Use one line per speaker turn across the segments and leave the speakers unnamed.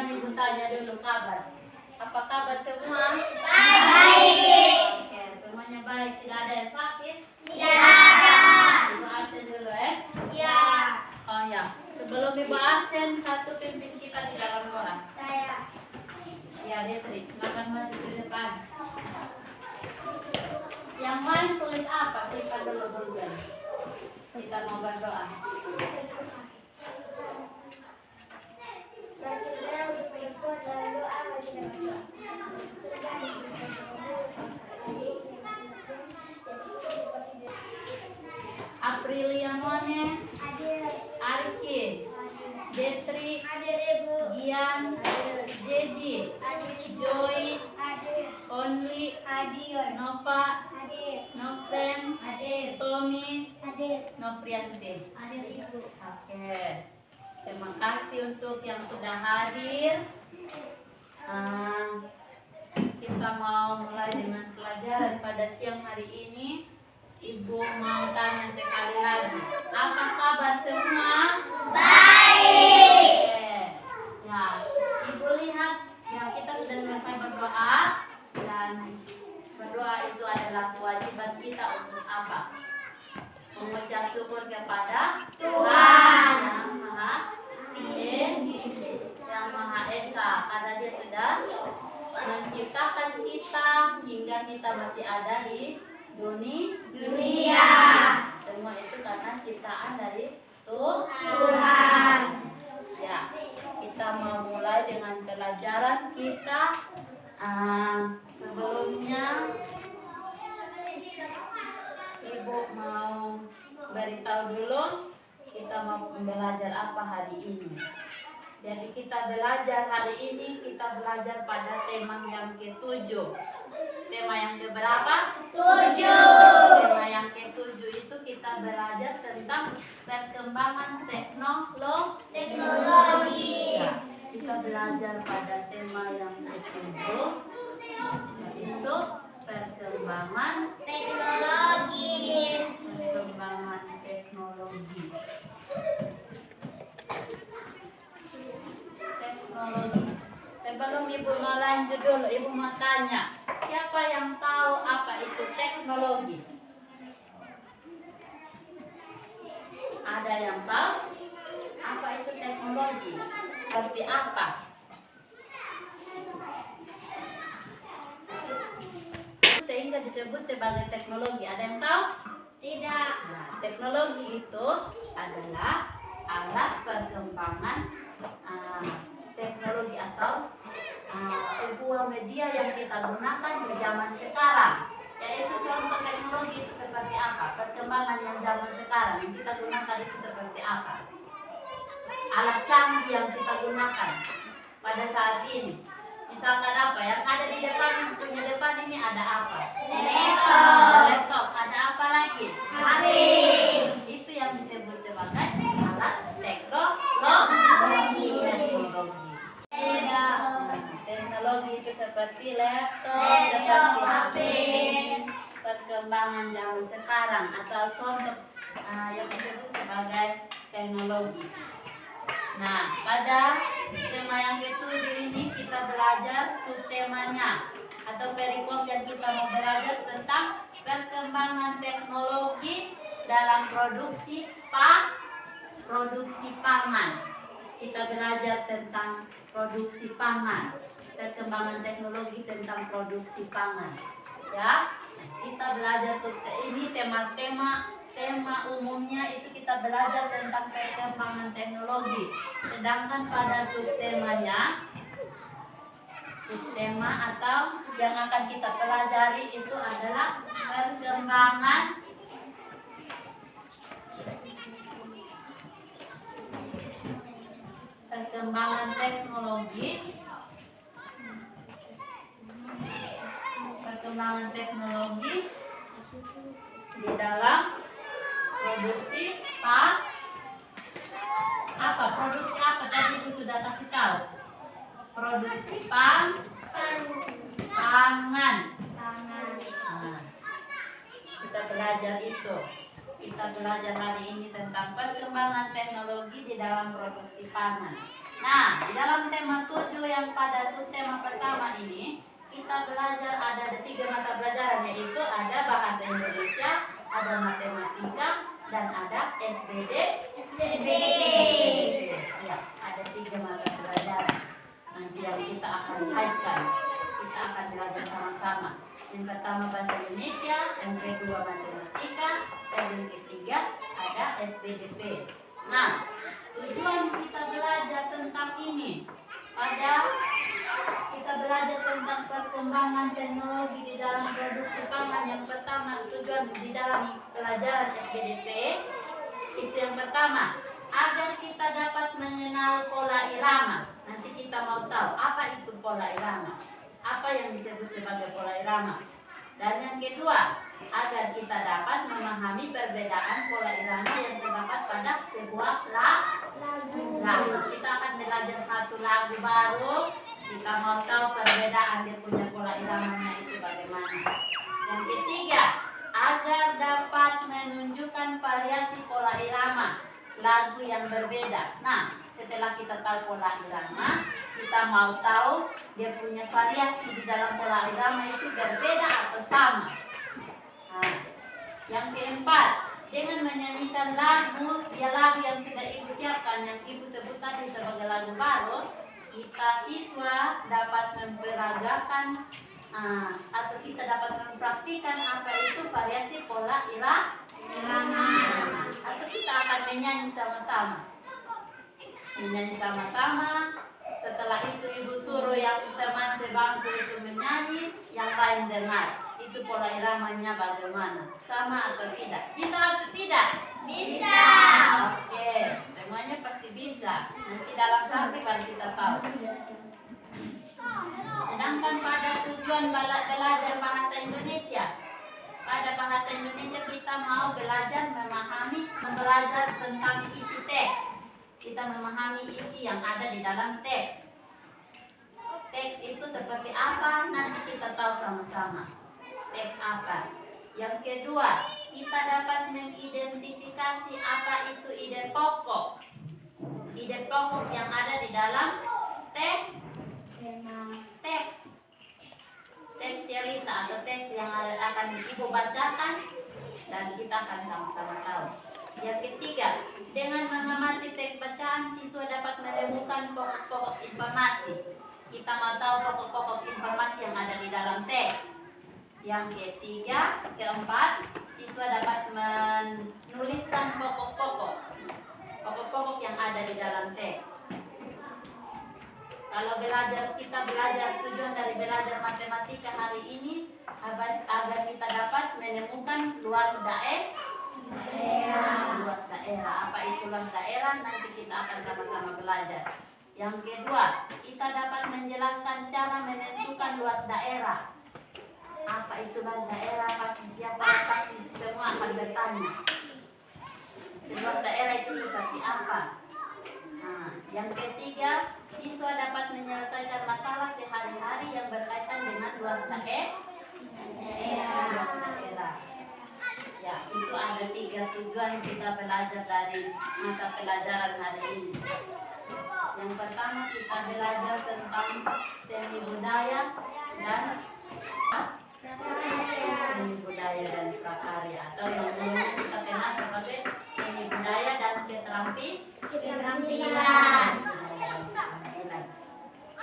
Silakan Ibu tanya dulu kabar. Apa kabar semua?
Baik.
Oke, semuanya baik. Tidak ada yang sakit?
Tidak ada.
Ibu absen dulu ya.
Ya.
Oh ya, sebelum Ibu absen, satu pimpin kita di dalam doa.
Saya.
Ya, Detri, silakan maju ke depan. Yang main tulis apa? Simpan dulu dulu. Kita mau berdoa. Aprilia Mone, Arki, Detri, Gian, Jadi, Joy, Only, Nova, Nofren, Tommy, Nofrianti. Oke, terima kasih untuk yang sudah hadir. Kita mau mulai dengan pelajaran pada siang hari ini. Ibu mau tanya sekali lagi, apa kabar semua?
Baik.
Oke. Ya, Ibu lihat yang kita sudah selesai berdoa, dan berdoa itu adalah kewajiban kita untuk apa? Mengucap syukur kepada Tuhan yang Maha yang Maha Esa, karena Dia sudah menciptakan kita hingga kita masih ada di dunia. Semua itu karena ciptaan dari Tuhan. Ya, kita mau mulai dengan pelajaran kita. Sebelumnya Ibu mau beritahu dulu kita mau belajar apa hari ini. Jadi kita belajar hari ini, kita belajar pada tema yang ke-7. Tema yang keberapa?
7.
Tema yang ke-7 itu kita belajar tentang perkembangan teknologi. Ya, kita belajar pada tema yang ke-7 yaitu perkembangan teknologi. Sebelum Ibu mau lanjut dulu, Ibu mau tanya, siapa yang tahu apa itu teknologi? Ada yang tahu apa itu teknologi? Seperti apa? Sehingga disebut sebagai teknologi. Ada yang tahu?
Tidak.
Nah, teknologi itu adalah alat perkembangan teknologi atau sebuah media yang kita gunakan di zaman sekarang. Yaitu contoh teknologi itu seperti apa? Perkembangan yang zaman sekarang yang kita gunakan itu seperti apa? Alat canggih yang kita gunakan pada saat ini. Misalkan apa? Yang ada di depan, punya depan ini ada apa? Laptop. Ada apa lagi?
HP.
Itu yang disebut sebagai alat teknologi. Teknologi itu seperti laptop, seperti HP. Perkembangan zaman sekarang atau contoh yang disebut sebagai teknologi. Nah, pada tema yang ke-7 ini kita belajar subtemanya atau perikop yang kita mau belajar tentang perkembangan teknologi dalam produksi pangan. Kita belajar tentang produksi pangan, perkembangan teknologi tentang produksi pangan. Ya, kita belajar ini tema umumnya itu kita belajar tentang perkembangan teknologi. Sedangkan pada subtema atau yang akan kita pelajari itu adalah perkembangan teknologi di dalam produksi produksi apa tadi Ibu sudah kasih tahu? Produksi pangan. Nah, kita belajar itu. Kita belajar hari ini tentang perkembangan teknologi di dalam produksi pangan. Nah, di dalam tema 7 yang pada subtema pertama ini, kita belajar ada 3 mata pelajaran, yaitu ada bahasa Indonesia, ada matematika, dan ada SBD. Ya, ada 3 mata pelajaran. Nanti yang kita akan kaitkan, kita akan belajar sama-sama. Yang pertama bahasa Indonesia, yang kedua matematika, dan yang ketiga ada SPDP. Nah, tujuan kita belajar tentang ini kita belajar tentang perkembangan teknologi di dalam produksi pangan. Yang pertama, tujuan di dalam pelajaran SPDP itu yang pertama, agar kita dapat mengenal pola irama. Nanti kita mau tahu apa itu pola irama, apa yang disebut sebagai pola irama. Dan yang kedua, agar kita dapat memahami perbedaan pola irama yang terdapat pada sebuah lagu. Kita akan belajar satu lagu baru. Kita mau tahu perbedaan dia punya pola iramanya itu bagaimana. Yang ketiga, agar dapat menunjukkan variasi pola irama lagu yang berbeda. Nah, setelah kita tahu pola irama, kita mau tahu dia punya variasi di dalam pola irama itu berbeda atau sama. Nah, yang keempat, dengan menyanyikan lagu yang sudah ibu siapkan, yang ibu sebut tadi sebagai lagu baru, kita siswa dapat memperagakan atau kita dapat mempraktikkan apa itu variasi pola irama. Atau kita akan menyanyi sama-sama. Setelah itu ibu suruh yang teman sebangku itu menyanyi, yang lain dengar. Itu pola iramanya bagaimana? Sama atau tidak? Bisa atau tidak?
Bisa.
Oke, semuanya pasti bisa. Nanti dalam praktik baru kita tahu. Sedangkan pada tujuan belajar bahasa Indonesia, pada bahasa Indonesia kita mau belajar belajar tentang isi teks. Kita memahami isi yang ada di dalam teks. Teks itu seperti apa? Nanti kita tahu sama-sama. Teks apa? Yang kedua, kita dapat mengidentifikasi apa itu ide pokok. Ide pokok yang ada di dalam teks. Teks cerita atau teks yang akan ibu bacakan, dan kita akan sama-sama tahu. Yang ketiga, dengan mengamati teks bacaan, siswa dapat menemukan pokok-pokok informasi. Kita mau tahu pokok-pokok informasi yang ada di dalam teks. Yang keempat, siswa dapat menuliskan pokok-pokok yang ada di dalam teks. Kalau kita belajar, tujuan dari belajar matematika hari ini agar kita dapat menemukan luas daerah. Apa itu luas daerah? Nanti kita akan sama-sama belajar. Yang kedua, kita dapat menjelaskan cara menentukan luas daerah. Apa itu luas daerah? Pasti semua akan bertanya. Luas daerah itu seperti apa? Nah, yang ketiga, siswa dapat menyelesaikan masalah sehari-hari yang berkaitan dengan luas daerah. Ya, itu ada 3 tujuan kita belajar dari mata pelajaran hari ini. Yang pertama, kita belajar tentang seni budaya dan prakarya, atau yang umumnya kita kenal sebagai seni budaya dan keterampilan.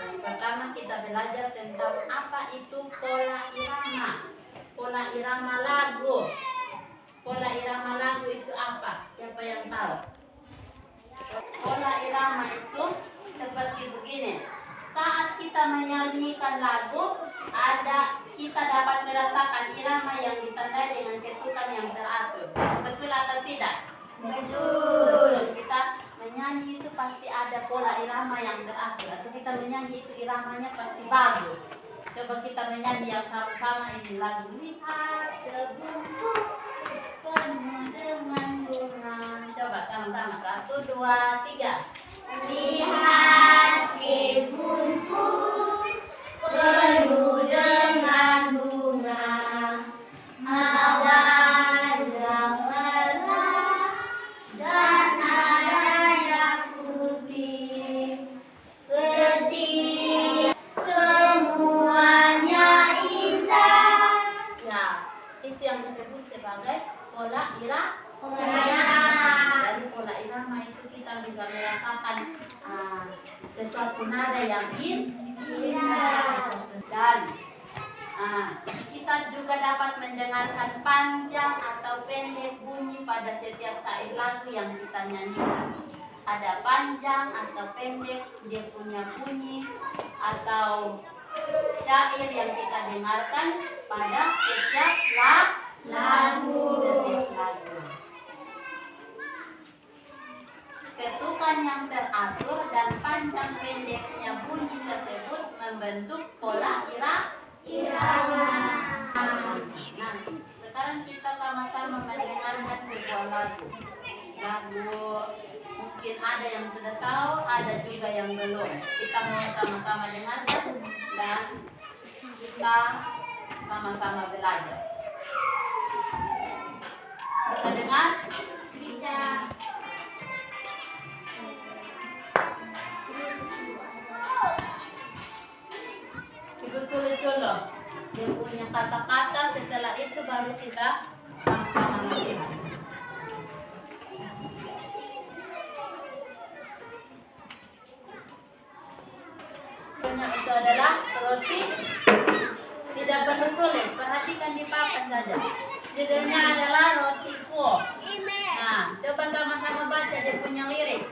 Yang pertama, kita belajar tentang apa itu pola irama. Pola irama lagu. Pola irama lagu itu apa? Siapa yang tahu? Pola irama itu seperti begini. Saat kita menyanyikan lagu, kita dapat merasakan irama yang ditandai dengan ketukan yang teratur. Betul atau tidak? Betul. Kita menyanyi itu pasti ada pola irama yang teratur. Atau kita menyanyi itu iramanya pasti bagus. Coba kita menyanyi yang sama-sama ini lagu. Lihat kebunku penuh dengan bunga. Coba sama-sama. 1, 2, 3.
Lihat kebunku penuh dengan bunga, awan yang
sesuatu nada yang indah. Dan kita juga dapat mendengarkan panjang atau pendek bunyi pada setiap syair lagu yang kita nyanyikan. Ada panjang atau pendek dia punya bunyi atau syair yang kita dengarkan pada setiap lagu. Ketukan yang teratur dan panjang pendeknya bunyi tersebut membentuk pola irama. Nah, sekarang kita sama-sama mendengarkan sebuah lagu. Mungkin ada yang sudah tahu, ada juga yang belum. Kita mau sama-sama dengarkan dan kita sama-sama belajar. Bisa dengar?
Bisa.
Ibu tulis dulu. Dia punya kata-kata, setelah itu baru kita sama-sama latihan. Itu adalah roti. Tidak perlu tulis, perhatikan di papan saja. Judulnya adalah rotiku. Nah, coba sama-sama baca dia punya lirik.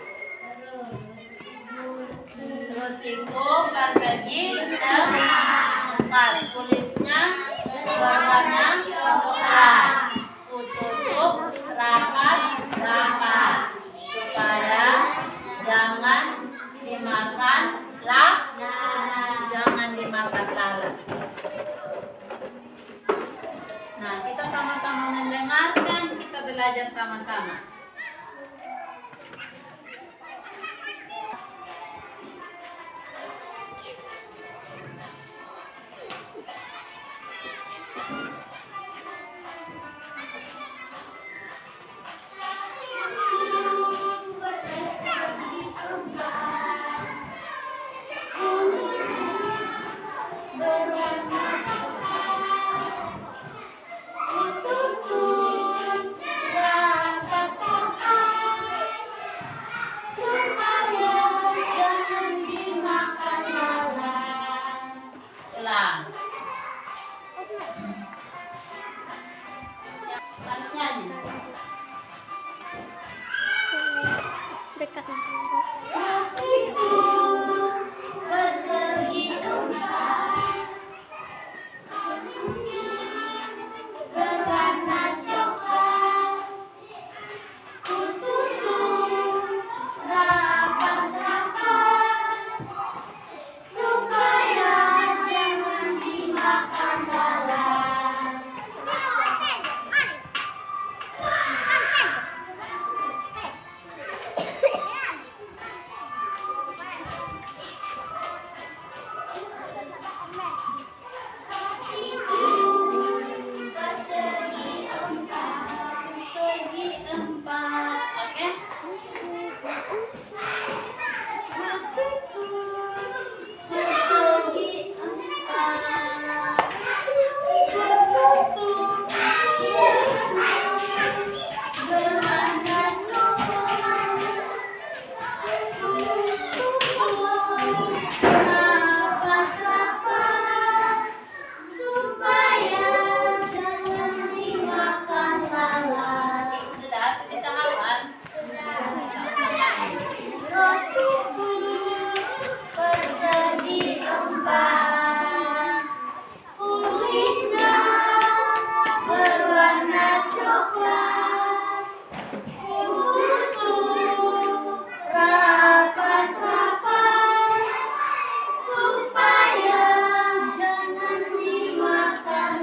Rotiku persegi empat, kulitnya warnanya coklat, kututup rapat supaya jangan dimakan lalat. Nah, kita sama-sama mendengarkan, kita belajar sama-sama.
Dekat
persegi empat, berwarna coklat, kututup rapat-rapat supaya jangan dimakan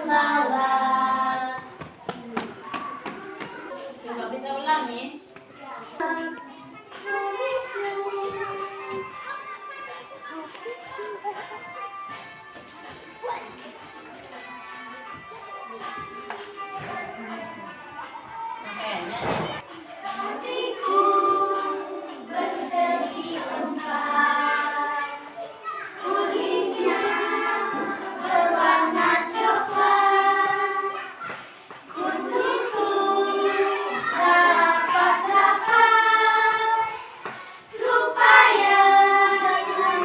lalat. Supaya jangan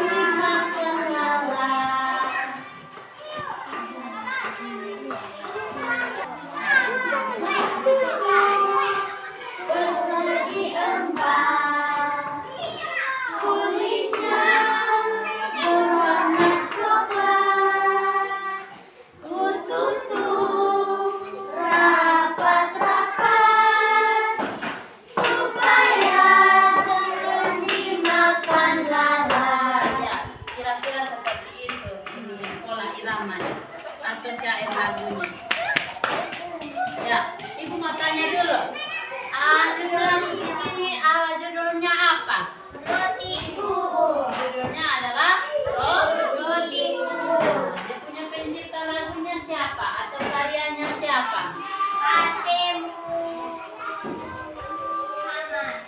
atau syair lagunya. Ya, ibu mau tanya dulu. Judul di sini judulnya apa?
Rotiku.
Judulnya adalah
Rotiku.
Dia punya pencipta lagunya siapa atau karyanya siapa?
Atemu Muhammad.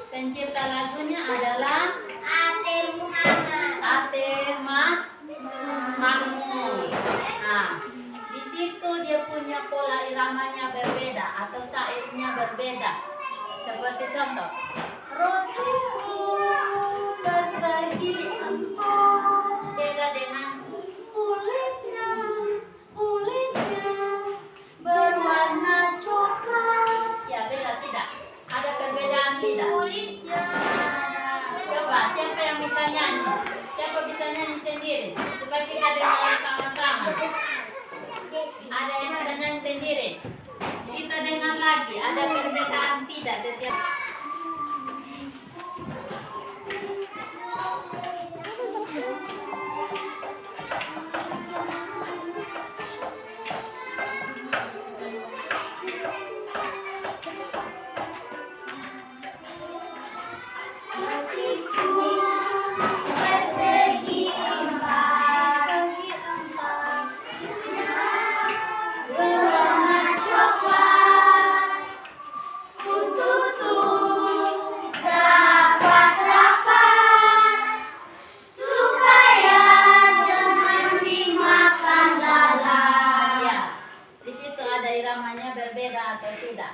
Pencipta lagunya adalah
Atemu Muhammad.
Mahmud. Nah, di situ dia punya pola iramanya berbeda atau syairnya berbeda. Seperti contoh, rotiku bersegi empat, beda dengan kulitnya berwarna coklat. Ya, beda tidak? Ada perbedaan tidak?
Kulitnya.
Coba, siapa yang bisa nyanyi? Siapa bisa nyanyi sendiri? Supaya kita dengar sama-sama. Ada yang bisa nyanyi sendiri? Kita dengar lagi, ada perbedaan tidak setiap.
Persegi empat. Berwarna coklat. Kututup rapat-rapat supaya jangan dimakan lalat.
Ya, di situ ada iramanya berbeda atau tidak?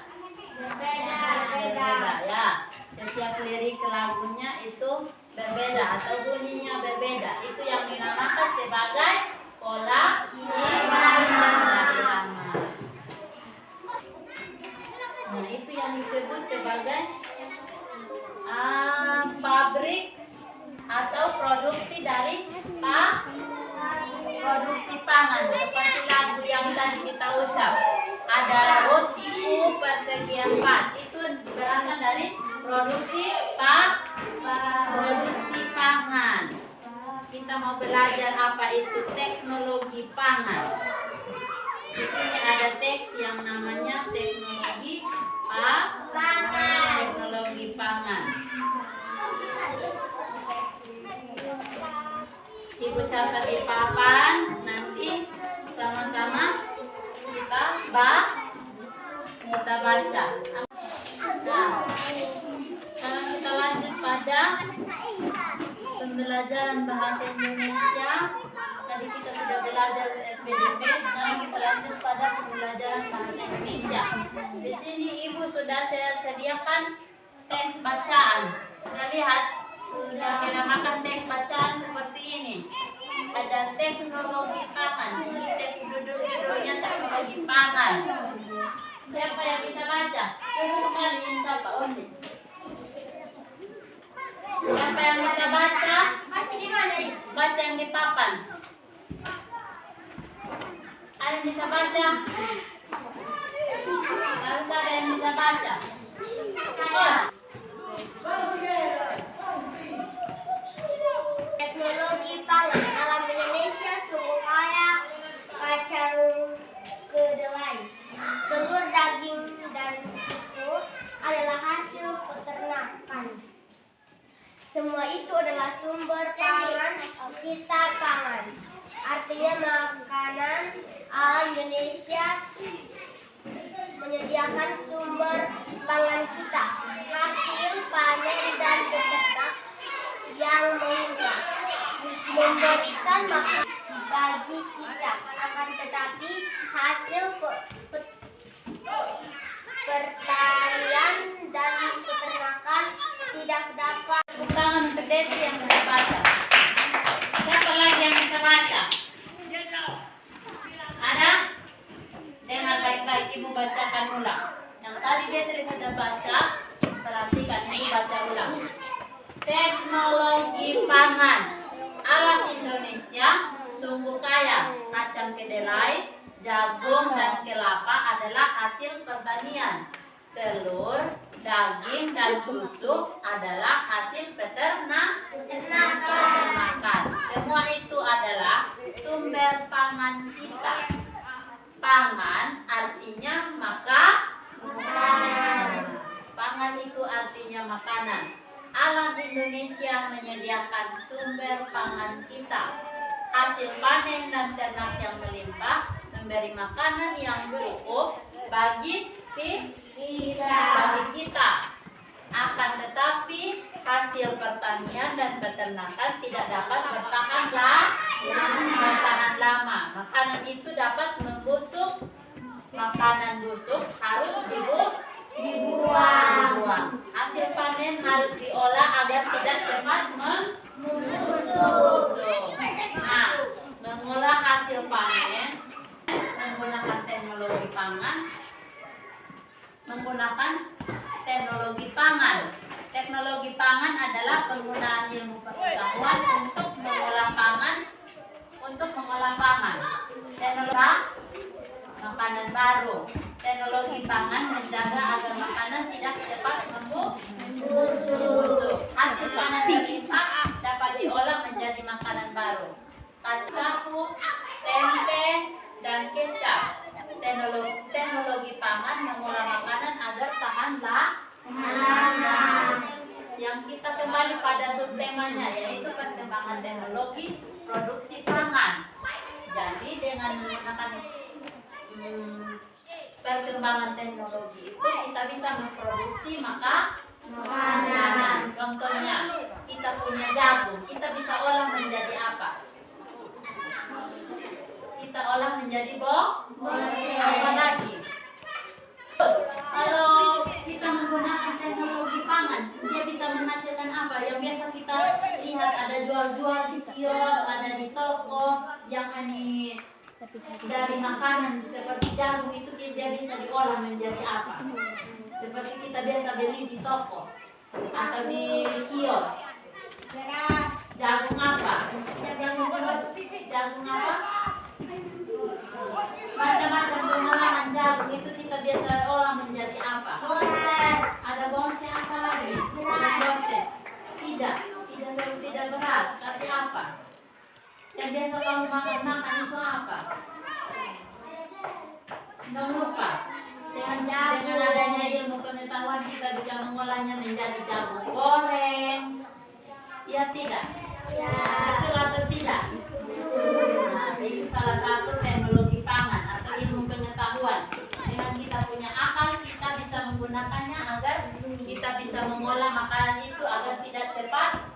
Berbeda ya. Setiap lirik lagunya itu berbeda atau bunyinya berbeda. Itu yang dinamakan sebagai pola irama. Nah, itu yang disebut sebagai pabrik atau produksi dari produksi pangan, seperti lagu yang tadi kita ucap. Ada rotiku persegi empat, itu berasal dari produksi pangan. Kita mau belajar apa itu teknologi pangan. Di sini ada teks yang namanya teknologi pangan. Ibu catat di papan, nanti sama-sama kita baca. Nah, sekarang kita lanjut pada pembelajaran bahasa Indonesia. Tadi kita sudah belajar SPDC, sekarang kita lanjut pada pembelajaran bahasa Indonesia. Di sini ibu sudah saya sediakan teks bacaan. Sudah lihat? Sudah dinamakan teks bacaan seperti ini. Ada teknologi pangan. Ini judulnya teknologi pangan. Siapa yang bisa baca? Duduk kali ini siapa? Ondi. Siapa yang bisa baca?
Baca di mana?
Baca yang di papan. Ada yang bisa baca? Harus ada yang bisa baca. Oh.
Teknologi pangan. Alam Indonesia sungguh kaya kacang kedelai. Telur, daging, dan susu adalah hasil peternakan. Semua itu adalah sumber pangan kita pangan. Artinya makanan alam Indonesia menyediakan sumber pangan kita. Hasil panen dan peternak yang memberikan makan bagi kita. Akan tetapi hasil pertanian dan peternakan tidak dapat.
Tepuk tangan untuk Desi yang bisa baca. Siapa lagi yang bisa baca? Ada? Dengar baik-baik, ibu bacakan ulang. Yang tadi Desi sudah baca, perhatikan ibu baca ulang. Teknologi pangan. Alam Indonesia sungguh kaya. Kacang kedelai, jagung, dan kelapa adalah hasil pertanian. Telur, daging, dan susu adalah hasil peternakan. Semua itu adalah sumber pangan kita. Pangan artinya pangan itu artinya makanan. Alam Indonesia menyediakan sumber pangan kita. Hasil panen dan ternak yang melimpah memberi makanan yang cukup bagi kita. Akan tetapi hasil pertanian dan peternakan tidak dapat bertahan lama. Makanan itu dapat membusuk. Makanan busuk harus dibuang. Hasil panen harus diolah agar tidak cepat membusuk. Nah, mengolah hasil panen menggunakan teknologi pangan. Teknologi pangan adalah penggunaan ilmu pengetahuan untuk mengolah pangan. Teknologi makanan baru. Teknologi pangan menjaga agar makanan tidak cepat membusuk. Hasil panen terlimpah dapat diolah menjadi makanan baru. Tahu, tempe, dan kecap. Teknologi pangan mengolah makanan agar tahan lama. Yang kita kembali pada subtemanya, yaitu perkembangan teknologi produksi pangan. Jadi dengan menggunakan perkembangan teknologi itu kita bisa memproduksi makanan. Contohnya, kita punya jagung, kita bisa olah menjadi apa? Kita olah menjadi apa lagi? Kalau kita menggunakan teknologi pangan, dia bisa menghasilkan apa? Yang biasa kita lihat ada jual-jual di kios, ada di toko, yang dari makanan seperti jagung itu dia bisa diolah menjadi apa? Seperti kita biasa beli di toko atau di kios. Jagung apa? Jagung apa? Macam-macam pengolahan jagung itu kita biasa olah menjadi apa? Ada bonsai apa lagi? Bonsai. Tidak beras, tapi apa? Yang biasa kamu makan itu apa? Jangan lupa. Dengan adanya ilmu pengetahuan kita bisa mengolahnya menjadi jagung goreng. Ya tidak? Betul atau tidak? Nah, itu salah satu teknologi pangan atau ilmu pengetahuan. Dengan kita punya akal, kita bisa menggunakannya agar kita bisa mengolah makanan itu agar tidak cepat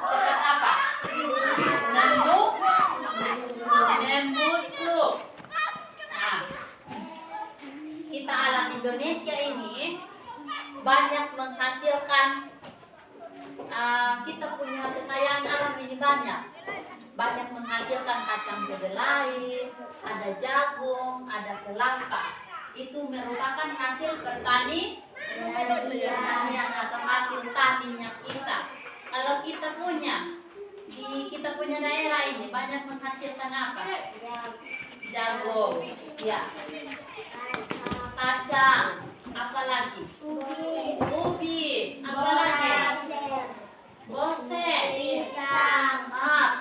apa? Membusuk. Nah, kita alam Indonesia ini banyak menghasilkan. Kita punya kekayaan alam ini banyak menghasilkan kacang kedelai, ada jagung, ada kelapa. Itu merupakan hasil pertanian atau hasil taninya kita. Kalau kita punya daerah ini banyak menghasilkan apa? Jagung, ya. Kacang, apa lagi? Ubi, apa lagi? Bose,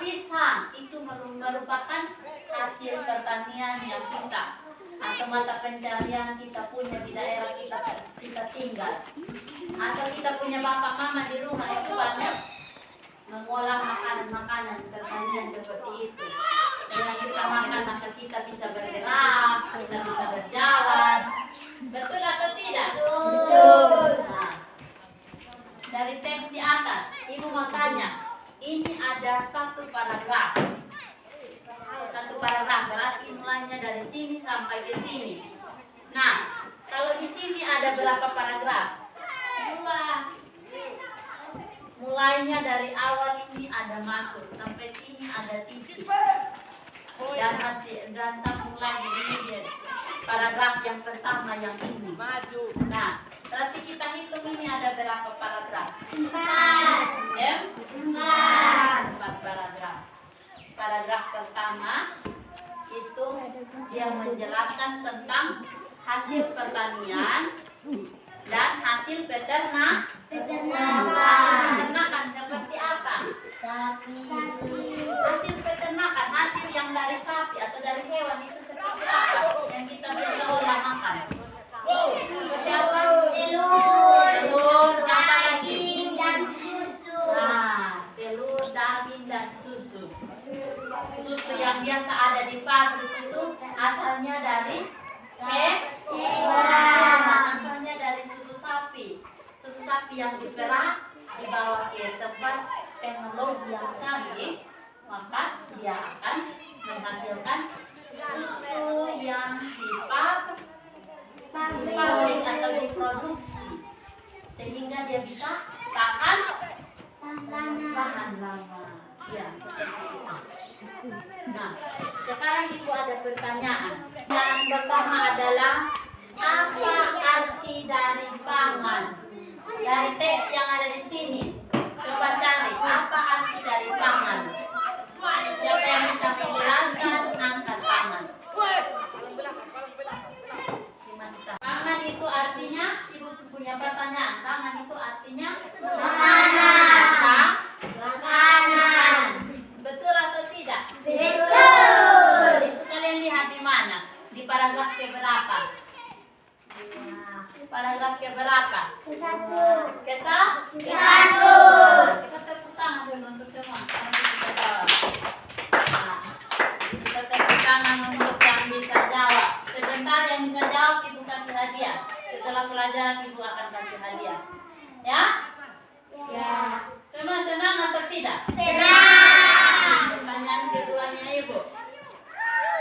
pisang. Itu merupakan hasil pertanian yang kita atau mata pencarian kita punya di daerah kita tinggal. Atau kita punya bapak mama di rumah itu banyak mengolah makanan pertanian seperti itu. Dengan kita makan maka kita bisa bergerak, kita bisa berjalan. Betul atau tidak? Betul. Nah, dari teks di atas, ibu makanya ini ada satu paragraf berarti mulainya dari sini sampai ke sini. Nah, kalau di sini ada berapa paragraf? 2. Mulainya dari awal ini ada masuk sampai sini ada titik. Dan sambung lagi ini paragraf yang pertama yang ini. Nah, berarti kita hitung ini ada berapa paragraf? 4 paragraf. Paragraf pertama itu dia menjelaskan tentang hasil pertanian dan hasil peternakan seperti apa?
Sapi.
Hasil peternakan, hasil yang dari sapi atau dari hewan itu seperti apa yang kita bisa olah makan? Seperti apa? Telur, apa lagi?
Daging dan susu.
Nah, telur, daging, dan susu. Susu yang biasa ada di pabrik itu asalnya dari hewan. Asalnya dari susu sapi. Susu sapi yang diperah dibawa ke tempat teknologi yang canggih, maka dia akan menghasilkan susu yang pabrik atau diproduksi, sehingga dia bisa tahan lama. Ya, seperti itu. Nah, sekarang ibu ada pertanyaan. Yang pertama adalah apa arti dari pangan? Dari teks yang ada di sini, coba cari apa arti dari pangan. Siapa yang bisa menjelaskan, angkat tangan. Pangan itu artinya, ibu punya pertanyaan. Pangan itu artinya makanan. Betul atau tidak?
Betul.
Itu kalian lihat di mana? Di paragraf keberapa? Paragraf keberapa?
Satu.
Satu. Kita tepuk tangan dulu untuk semua. Nanti kita jawab. Nah, kita tepuk tangan untuk yang bisa jawab. Sebentar yang bisa jawab ibu kasih hadiah. Setelah pelajaran ibu akan kasih hadiah. Ya?
Ya.
Semua senang atau tidak?
Senang.
Pertanyaan keduanya ibu.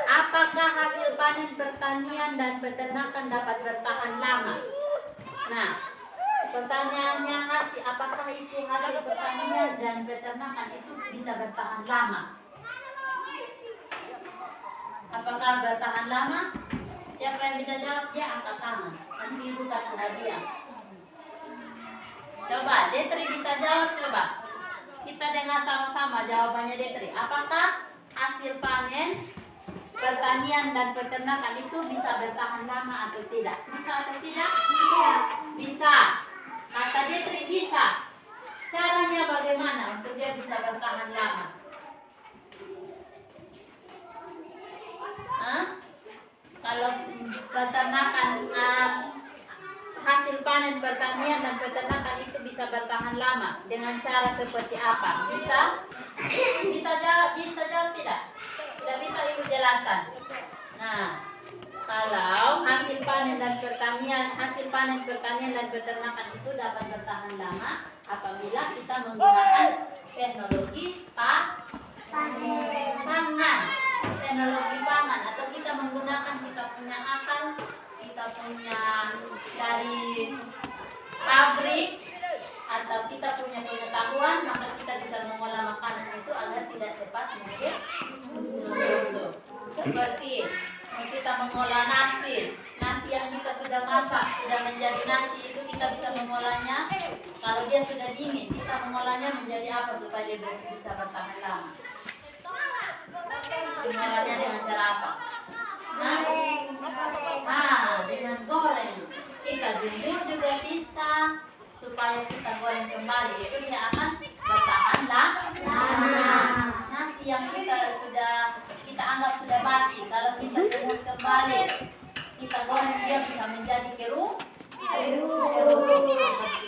Apakah hasil panen pertanian dan peternakan dapat bertahan lama? Nah, pertanyaannya apakah itu hasil pertanian dan peternakan itu bisa bertahan lama? Apakah bertahan lama? Siapa yang bisa jawab? Dia angkat tangan. Nanti ibu kasih hadiah. Coba, Detri bisa jawab, coba. Kita dengar sama-sama jawabannya Detri. Apakah hasil panen pertanian dan peternakan itu bisa bertahan lama atau tidak? Bisa atau tidak? Bisa. Kata Detri bisa. Caranya bagaimana untuk dia bisa bertahan lama? Kalau peternakan hasil panen pertanian dan peternakan itu bisa bertahan lama dengan cara seperti apa? Bisa jawab tidak? Tidak bisa ibu jelaskan. Nah, kalau hasil panen pertanian dan peternakan itu dapat bertahan lama apabila kita menggunakan teknologi teknologi pangan, atau kita menggunakan kita punya akal, kita punya dari pabrik, atau kita punya pengetahuan, maka kita bisa mengolah makanan itu agar tidak cepat mungkin busuk. Seperti kita mengolah nasi yang kita sudah masak, sudah menjadi nasi, itu kita bisa mengolahnya. Kalau dia sudah dingin, kita mengolahnya menjadi apa supaya dia bisa bertahan lama? Mengolahnya dengan cara apa? Dengan goreng. Kita jemur juga bisa, supaya kita goreng kembali, itu dia akan bertahan lama. Nasi yang kita anggap sudah basi, kalau kita jemur kembali, kita goreng, dia bisa menjadi keruh.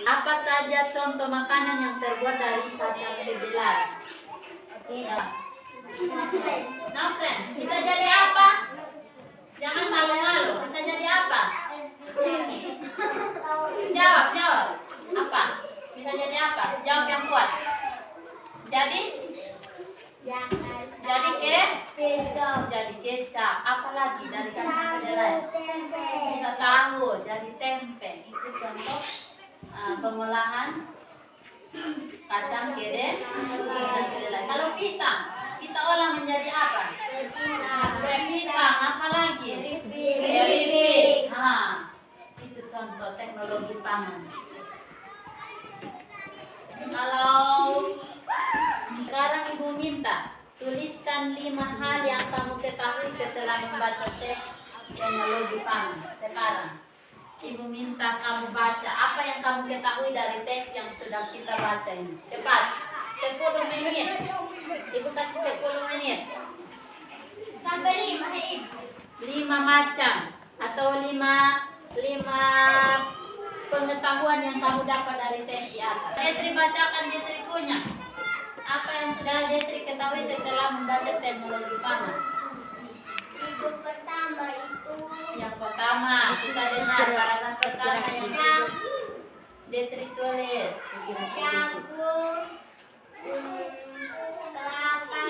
Apa saja contoh makanan yang terbuat dari kacang kedelai? Nafren, bisa jadi apa? Jangan malu-malu. Bisa jadi apa? Jawab. Apa? Bisa jadi apa? Jawab yang kuat. Jadi kecap. Apa lagi dari kacang kedelai? Bisa tahu, jadi tempe. Itu contoh pengolahan kacang kedelai. Kalau pisang, kita olah menjadi apa? Kue pisang. Apa lagi? Keripik. Itu contoh teknologi pangan. Kalau sekarang ibu minta tuliskan 5 hal yang kamu ketahui setelah membaca teks teknologi pangan. Sekarang ibu minta kamu baca apa yang kamu ketahui dari teks yang sudah kita baca ini. Cepat, 10 menit. Ibu kasih 10 menit.
Sampai 5, Ibu.
5 macam atau 5 pengetahuan yang kamu dapat dari tes di atas. Detri bacakan Detriku-nya. Apa yang sudah Detri ketahui setelah membaca teknologi pangan?
Ibu pertama itu
Yang pertama, kita dengar paragraf pertama yang Detri tulis.
jagung, kelapa,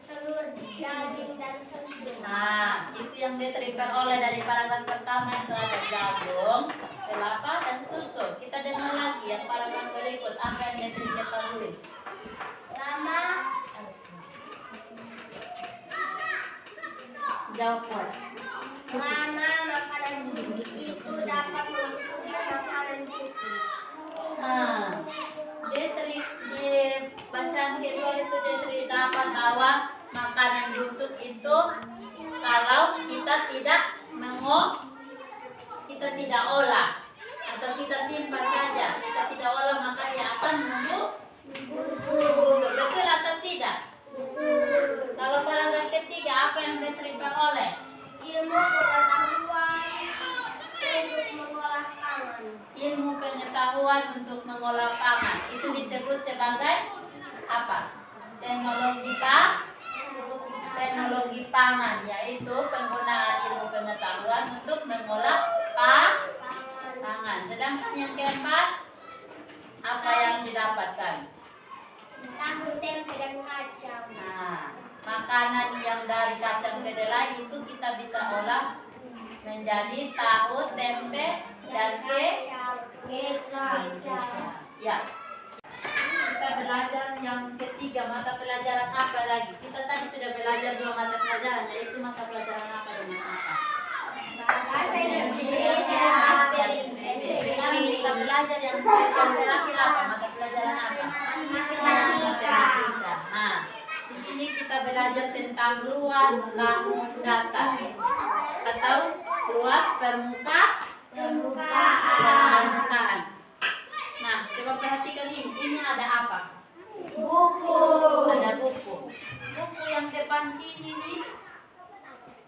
telur, daging, dan susu.
Nah, itu yang Detri peroleh dari paragraf pertama itu ada jagung, kelapa, dan susu. Kita dengar lagi yang paragraf berikut apa yang Detri ketahui.
Lama,
Jawab Pos.
lama makanan busuk itu dapat melakukan makanan busuk.
Nah, Detri di bacaan kedua itu Detri dapat bahwa makanan busuk itu kalau kita tidak kita tidak olah atau kita simpan saja, kita tidak olah maka dia akan busuk. Betul atau tidak? Kalau paragraf ketiga apa yang Detri peroleh?
Ilmu pengetahuan untuk mengolah pangan.
Ilmu pengetahuan untuk mengolah pangan itu disebut sebagai apa? Teknologi pangan, yaitu penggunaan ilmu pengetahuan untuk mengolah pangan. Sedangkan yang keempat, apa yang didapatkan?
Tahu, tempe, dan kacang.
Nah, makanan yang dari kacang kedelai itu kita bisa olah menjadi tahu, tempe, dan kecap. Ya. Kita belajar yang ketiga, mata pelajaran apa lagi? Kita tadi sudah belajar 2 mata pelajaran, yaitu mata pelajaran apa dengan apa?
Bahasa Indonesia.
Sekarang kita belajar yang terakhir apa? Mata pelajaran apa? Matematika. Nah, di sini kita belajar tentang luas bangun datar atau luas permukaan. Nah, coba perhatikan ini. Ini ada apa?
Buku.
Ada buku. Buku yang depan sini nih.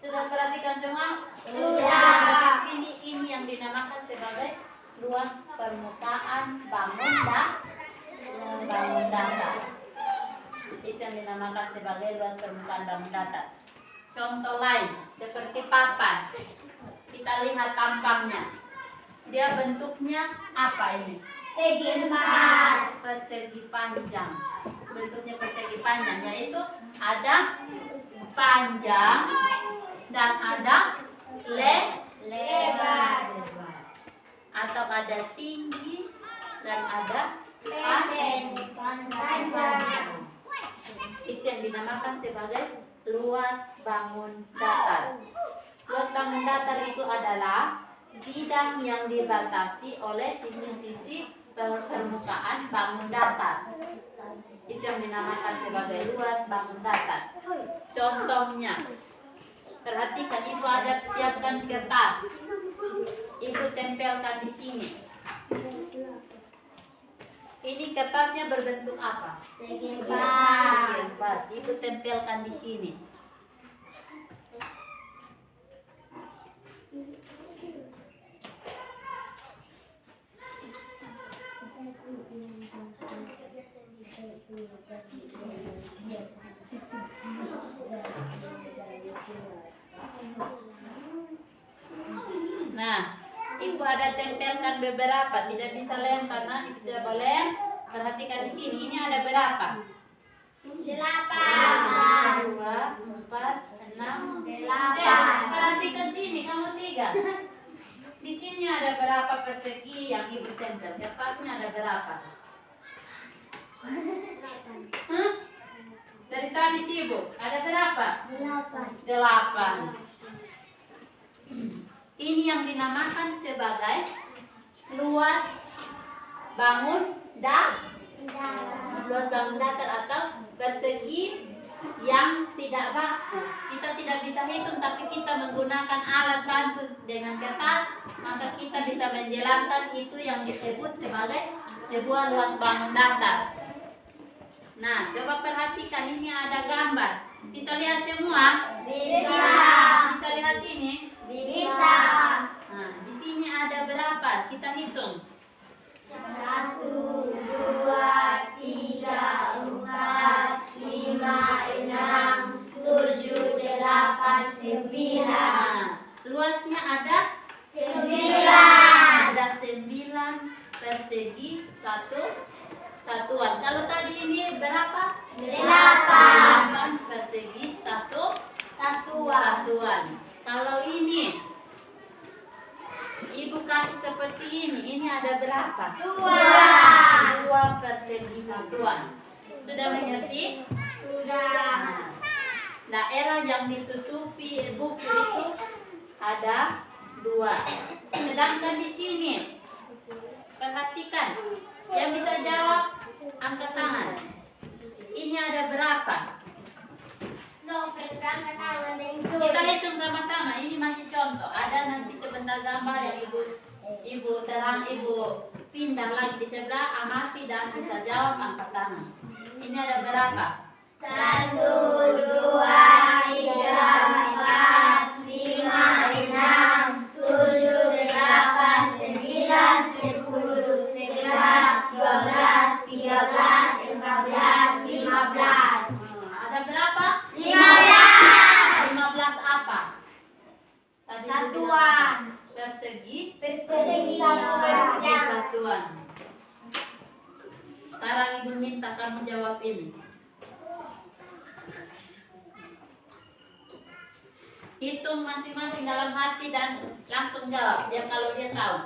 Sudah perhatikan semua?
Sudah.
Depan sini ini yang dinamakan sebagai luas permukaan bangun datar. Itu yang dinamakan sebagai luas permukaan bangun datar. Contoh lain seperti papan. Kita lihat tampangnya. Dia bentuknya apa ini?
Segi 4.
Persegi panjang. Bentuknya persegi panjang, yaitu ada panjang dan ada
Lebar.
atau ada tinggi dan ada
Pendek. Panjang.
Itu yang dinamakan sebagai luas bangun datar. Luas bangun datar itu adalah bidang yang dibatasi oleh sisi-sisi permukaan bangun datar. Itu yang dinamakan sebagai luas bangun datar. Contohnya, perhatikan Ibu ada siapkan kertas. Ibu tempelkan di sini. Ini kertasnya berbentuk apa?
Segi 4.
Segi 4. Ibu tempelkan di sini. Nah, Ibu ada tempelkan beberapa, tidak bisa lem karena itu tidak boleh. Perhatikan di sini, ini ada berapa?
8.
2, 4, 6,
8.
perhatikan sini, kamu 3. Di sini ada berapa persegi yang Ibu tempel? Kertasnya ada berapa? Hah? Dari tadi sibuk, ada berapa? 8. Ini yang dinamakan sebagai luas bangun datar atau persegi yang tidak baku. Kita tidak bisa hitung, tapi kita menggunakan alat bantu dengan kertas, maka kita bisa menjelaskan itu yang disebut sebagai sebuah luas bangun datar. Nah, coba perhatikan ini ada gambar. Bisa lihat semua?
Bisa.
Bisa lihat ini?
Bisa.
Nah, di sini ada berapa? Kita hitung.
1, 2, 3, 4, 5, 6, 7, 8, 9.
Nah, luasnya ada
9.
ada 9 persegi satuan. Kalau tadi ini berapa?
8.
8 persegi
Satuan.
satuan. Kalau ini Ibu kasih seperti ini ada berapa? 2 persegi satuan. Sudah mengerti?
Sudah.
Nah, daerah yang ditutupi buku itu ada 2. Sedangkan di sini perhatikan, yang bisa jawab angkat tangan. Ini ada berapa?
No, perangkat tangan dan
Kita hitung sama-sama. Ini masih contoh. Ada nanti sebentar gambar yang ibu pindah lagi di sebelah, amati dan bisa jawab angkat tangan. Ini ada berapa?
1, 2, 3, 4, 5, 6, 7, 8, 9, 10, 11, 12, 13, 14, 15.
Ada berapa?
15.
15 apa? Tadi
Satuan.
Persegi
Persegi
satuan. Sekarang ibu minta kamu jawab ini. Hitung masing-masing dalam hati dan langsung jawab. Biar kalau dia tahu.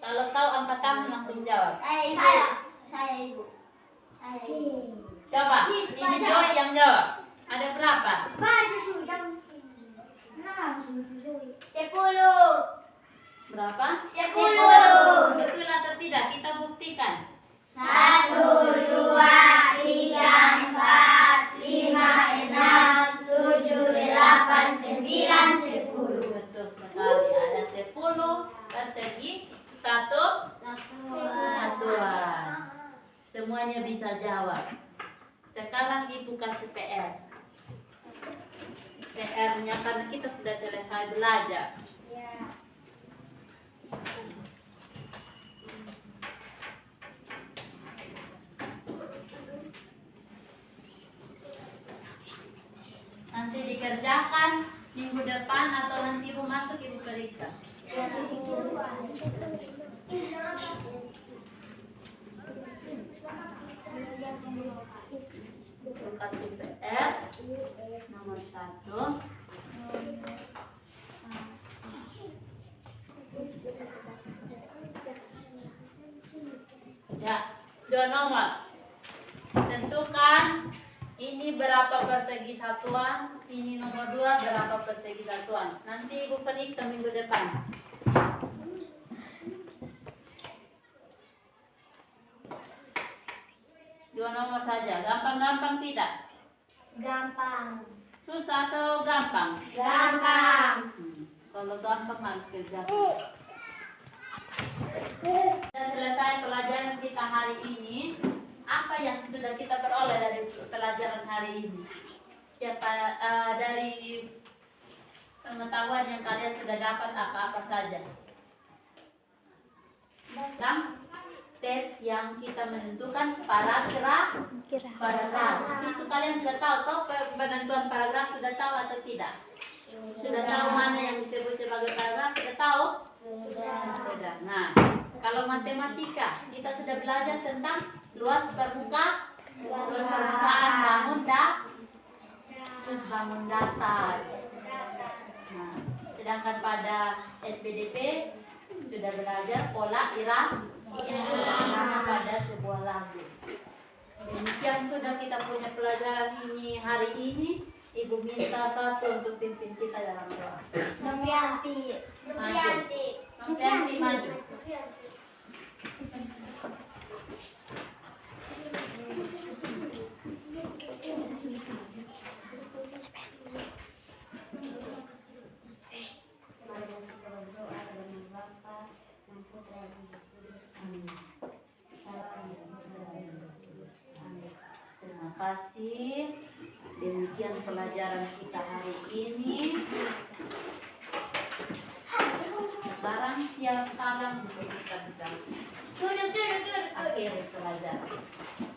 Kalau tahu angkat tangan langsung jawab.
Saya ibu.
Coba, ini Joy yang jawab. Ada berapa?
Baca sudah. 10.
Berapa?
10.
Betul atau tidak? Kita buktikan.
1, 2, 3, 4, 5, 6, 7, 8, 9, 10.
Betul sekali. Ada 10 persegi satuan. Semuanya bisa jawab. Sekarang ibu kasih PR. PR-nya karena kita sudah selesai belajar. Nanti dikerjakan minggu depan atau nanti ibu masuk ibu periksa. Ibu kasih PR nomor 1. Ya, 2 nomor. Tentukan ini berapa persegi satuan, ini nomor 2 berapa persegi satuan. Nanti ibu periksa minggu depan. Dua nomor saja, gampang-gampang tidak?
Gampang.
Susah atau gampang?
Gampang.
Kalau gampang harus kerjakan. Sudah selesai pelajaran kita hari ini. Apa yang sudah kita peroleh dari pelajaran hari ini? Siapa dari pengetahuan yang kalian sudah dapat apa-apa saja? Dalam teks yang kita menentukan paragraf. Di situ kalian sudah tahu penentuan paragraf sudah tahu atau tidak? Sudah tahu mana yang disebut sebagai paragraf? Sudah tahu? Sudah. Nah, kalau matematika kita sudah belajar tentang luas permukaan, bangun datar. Nah, sedangkan pada SPDP sudah belajar pola irama pada sebuah lagu. Demikian sudah kita punya pelajaran ini hari ini. Ibu minta satu untuk pimpin kita dalam doa.
Novianti.
Novianti maju. kasih. Demikian pelajaran kita hari ini. Sekarang siap salam untuk kita bisa
Duduk.
akhiri pelajaran.